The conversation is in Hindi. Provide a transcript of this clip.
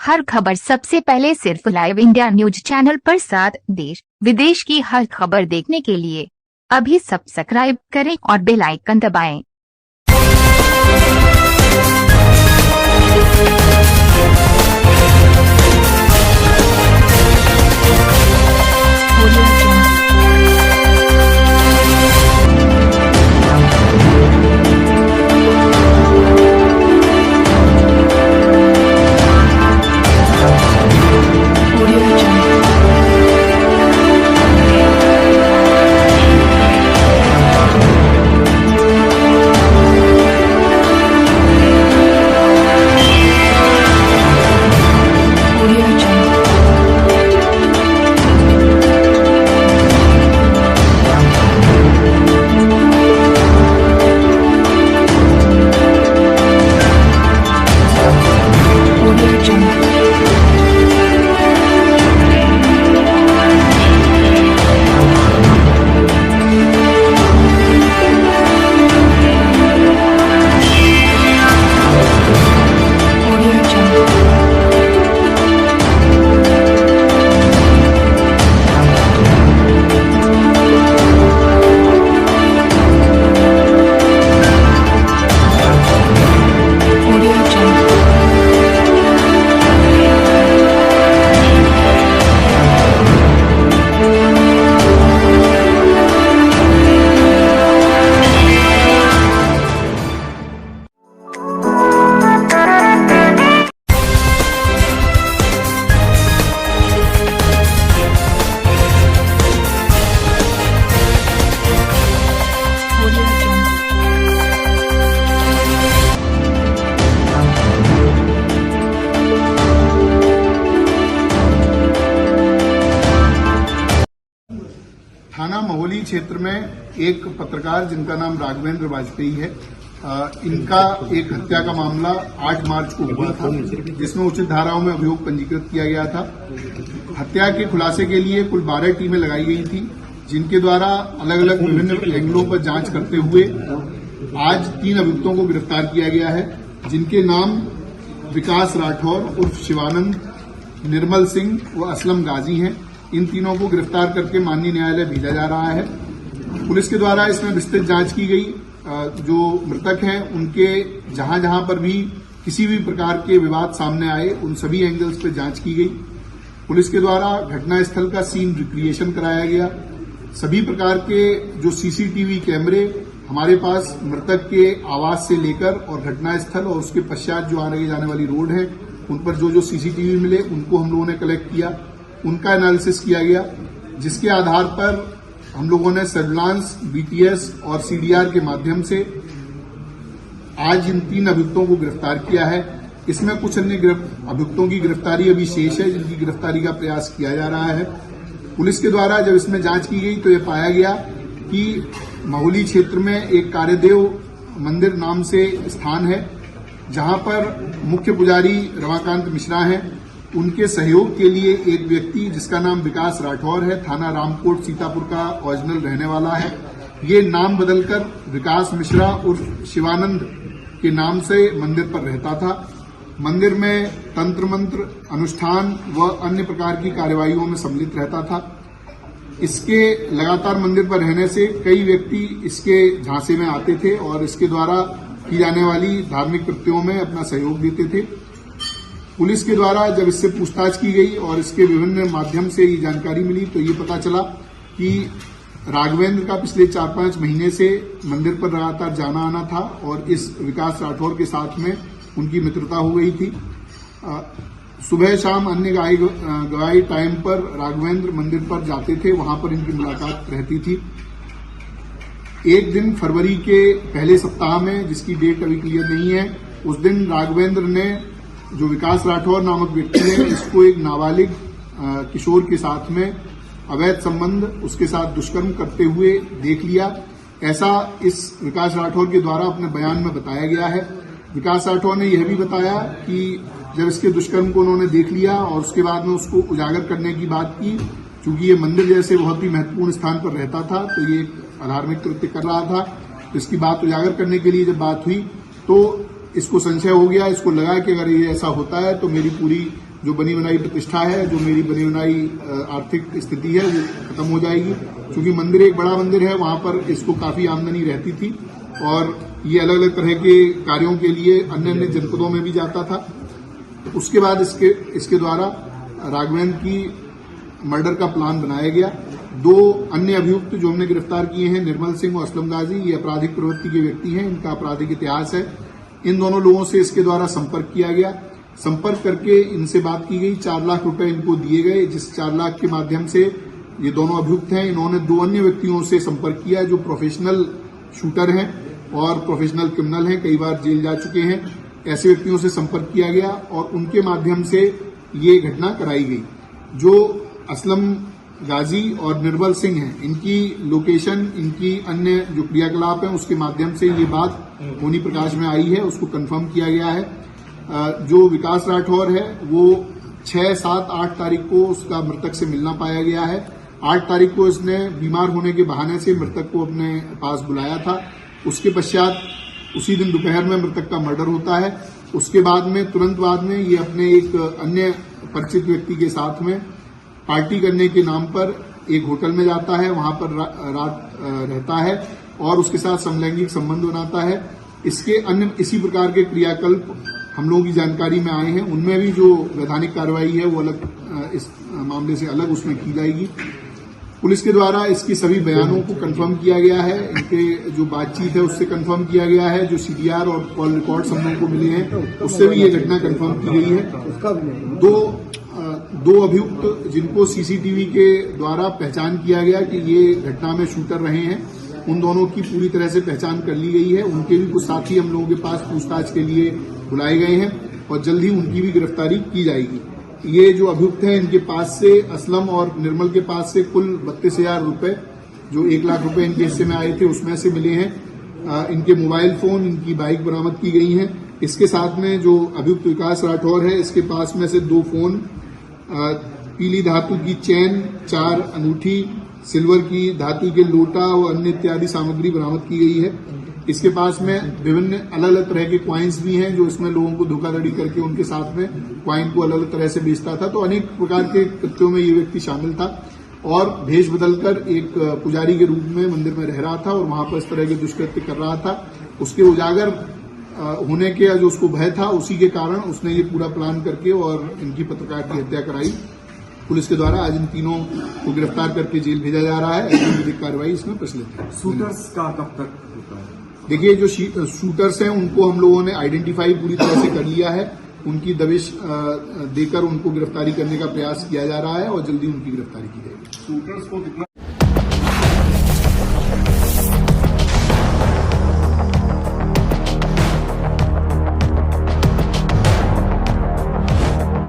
हर खबर सबसे पहले सिर्फ लाइव इंडिया न्यूज चैनल पर 7 देश विदेश की हर खबर देखने के लिए अभी सब्सक्राइब करें और बेल आइकन दबाएं। थाना महोली क्षेत्र में एक पत्रकार जिनका नाम राघवेंद्र वाजपेयी है, इनका एक हत्या का मामला 8 मार्च को हुआ था, जिसमें उचित धाराओं में अभियोग पंजीकृत किया गया था। हत्या के खुलासे के लिए कुल 12 टीमें लगाई गई थी, जिनके द्वारा अलग अलग विभिन्न एंगलों पर जांच करते हुए आज 3 अभियुक्तों को गिरफ्तार किया गया है, जिनके नाम विकास राठौर उर्फ शिवानंद, निर्मल सिंह व असलम गाजी हैं। इन तीनों को गिरफ्तार करके माननीय न्यायालय भेजा जा रहा है। पुलिस के द्वारा इसमें विस्तृत जांच की गई। जो मृतक हैं उनके जहां जहां पर भी किसी भी प्रकार के विवाद सामने आए, उन सभी एंगल्स पर जांच की गई। पुलिस के द्वारा घटनास्थल का सीन रिक्रिएशन कराया गया। सभी प्रकार के जो सीसीटीवी कैमरे हमारे पास मृतक के आवास से लेकर और घटनास्थल और उसके पश्चात जो आने जाने वाली रोड है, उन पर जो सीसीटीवी मिले उनको हम लोगों ने कलेक्ट किया, उनका एनालिसिस किया गया, जिसके आधार पर हम लोगों ने सर्विलांस, बीटीएस और सीडीआर के माध्यम से आज इन 3 अभियुक्तों को गिरफ्तार किया है। इसमें कुछ अन्य अभियुक्तों की गिरफ्तारी अभी शेष है, जिनकी गिरफ्तारी का प्रयास किया जा रहा है। पुलिस के द्वारा जब इसमें जांच की गई तो यह पाया गया कि महोली क्षेत्र में एक कार्यदेव मंदिर नाम से स्थान है, जहां पर मुख्य पुजारी रमाकांत मिश्रा हैं। उनके सहयोग के लिए एक व्यक्ति जिसका नाम विकास राठौर है, थाना रामकोट सीतापुर का ओरिजिनल रहने वाला है, ये नाम बदलकर विकास मिश्रा उर्फ शिवानंद के नाम से मंदिर पर रहता था। मंदिर में तंत्र मंत्र, अनुष्ठान व अन्य प्रकार की कार्यवाहियों में सम्मिलित रहता था। इसके लगातार मंदिर पर रहने से कई व्यक्ति इसके झांसे में आते थे और इसके द्वारा की जाने वाली धार्मिक कृत्यों में अपना सहयोग देते थे। पुलिस के द्वारा जब इससे पूछताछ की गई और इसके विभिन्न माध्यम से ये जानकारी मिली तो ये पता चला कि राघवेंद्र का पिछले 4-5 महीने से मंदिर पर लगातार जाना आना था और इस विकास राठौर के साथ में उनकी मित्रता हो गई थी। सुबह शाम अन्य गवाही टाइम पर राघवेंद्र मंदिर पर जाते थे, वहां पर इनकी मुलाकात रहती थी। एक दिन फरवरी के पहले सप्ताह में, जिसकी डेट अभी क्लियर नहीं है, उस दिन राघवेंद्र ने जो विकास राठौर नामक व्यक्ति है, इसको एक नाबालिग किशोर के साथ में अवैध संबंध, उसके साथ दुष्कर्म करते हुए देख लिया। ऐसा इस विकास राठौर के द्वारा अपने बयान में बताया गया है। विकास राठौर ने यह भी बताया कि जब इसके दुष्कर्म को उन्होंने देख लिया और उसके बाद में उसको उजागर करने की बात की, चूंकि ये मंदिर जैसे बहुत ही महत्वपूर्ण स्थान पर रहता था तो ये अधार्मिक कृत्य कर रहा था, तो इसकी बात उजागर करने के लिए जब बात हुई तो इसको संशय हो गया, इसको लगा कि अगर ये ऐसा होता है तो मेरी पूरी जो बनी बनाई प्रतिष्ठा है, जो मेरी बनी बनाई आर्थिक स्थिति है, वो खत्म हो जाएगी। क्योंकि मंदिर एक बड़ा मंदिर है, वहां पर इसको काफी आमदनी रहती थी और ये अलग अलग तरह के कार्यों के लिए अन्य अन्य जनपदों में भी जाता था। उसके बाद इसके द्वारा राघवेंद्र की मर्डर का प्लान बनाया गया। 2 अन्य अभियुक्त जो हमने गिरफ्तार किए हैं, निर्मल सिंह और असलम गाजी, ये आपराधिक प्रवृत्ति के व्यक्ति हैं, इनका आपराधिक इतिहास है। इन दोनों लोगों से इसके द्वारा संपर्क किया गया। संपर्क करके इनसे बात की गई, 4 लाख रुपए इनको दिए गए, जिस 4 लाख के माध्यम से ये दोनों अभियुक्त हैं, इन्होंने 2 अन्य व्यक्तियों से संपर्क किया जो प्रोफेशनल शूटर हैं और प्रोफेशनल क्रिमिनल हैं, कई बार जेल जा चुके हैं। ऐसे व्यक्तियों से संपर्क किया गया और उनके माध्यम से ये घटना कराई गई। जो असलम गाजी और निर्मल सिंह हैं, इनकी लोकेशन, इनकी अन्य जो क्रियाकलाप हैं, उसके माध्यम से ये बात मोनी प्रकाश में आई है, उसको कंफर्म किया गया है। जो विकास राठौर है वो 6, 7, 8 तारीख को उसका मृतक से मिलना पाया गया है। 8 तारीख को इसने बीमार होने के बहाने से मृतक को अपने पास बुलाया था। उसके पश्चात उसी दिन दोपहर में मृतक का मर्डर होता है। उसके बाद में तुरंत बाद में ये अपने एक अन्य परिचित व्यक्ति के साथ में पार्टी करने के नाम पर एक होटल में जाता है, वहां पर रात रहता है और उसके साथ समलैंगिक संबंध बनाता है। इसके अन्य इसी प्रकार के क्रियाकल्प हम लोगों की जानकारी में आए हैं। उनमें भी जो वैधानिक कार्रवाई है वो अलग, इस मामले से अलग उसमें की जाएगी। पुलिस के द्वारा इसकी सभी बयानों को कंफर्म किया गया है, इनके जो बातचीत है उससे कंफर्म किया गया है, जो सीडीआर और कॉल रिकॉर्ड्स हम लोगों को मिले हैं उससे भी ये घटना कंफर्म की गई है। दो अभियुक्त जिनको सीसीटीवी के द्वारा पहचान किया गया कि ये घटना में शूटर रहे हैं, उन दोनों की पूरी तरह से पहचान कर ली गई है। उनके भी कुछ साथी हम लोगों के पास पूछताछ के लिए बुलाए गए हैं और जल्द ही उनकी भी गिरफ्तारी की जाएगी। ये जो अभियुक्त हैं, इनके पास से, असलम और निर्मल के पास से कुल 32,000 रुपए, जो 1 लाख रुपए इनके हिस्से में आए थे उसमें से मिले हैं। इनके मोबाइल फोन, इनकी बाइक बरामद की गई हैं। इसके साथ में जो अभियुक्त विकास राठौर है, इसके पास में से 2 फोन, पीली धातु की चैन, 4 अंगूठी, सिल्वर की धातु के लोटा और अन्य इत्यादि सामग्री बरामद की गई है। इसके पास में विभिन्न अलग अलग तरह के क्वाइंस भी हैं, जो इसमें लोगों को धोखाधड़ी करके उनके साथ में क्वाइन को अलग अलग तरह से बेचता था। तो अनेक प्रकार के कृत्यों में ये व्यक्ति शामिल था और भेष बदलकर एक पुजारी के रूप में मंदिर में रह रहा था और वहां पर इस तरह के दुष्कृत्य कर रहा था। उसके उजागर होने के जो उसको भय था, उसी के कारण उसने ये पूरा प्लान करके और इनकी पत्रकार की हत्या कराई। पुलिस के द्वारा आज इन तीनों को गिरफ्तार करके जेल भेजा जा रहा है। विधिक कार्रवाई इसमें प्रचलित है। शूटर्स का कब तक होता है? देखिए, जो शूटर्स हैं उनको हम लोगों ने आइडेंटिफाई पूरी तरह से कर लिया है। उनकी दबिश देकर उनको गिरफ्तारी करने का प्रयास किया जा रहा है और जल्दी उनकी गिरफ्तारी की जाएगी। शूटर्स को कितना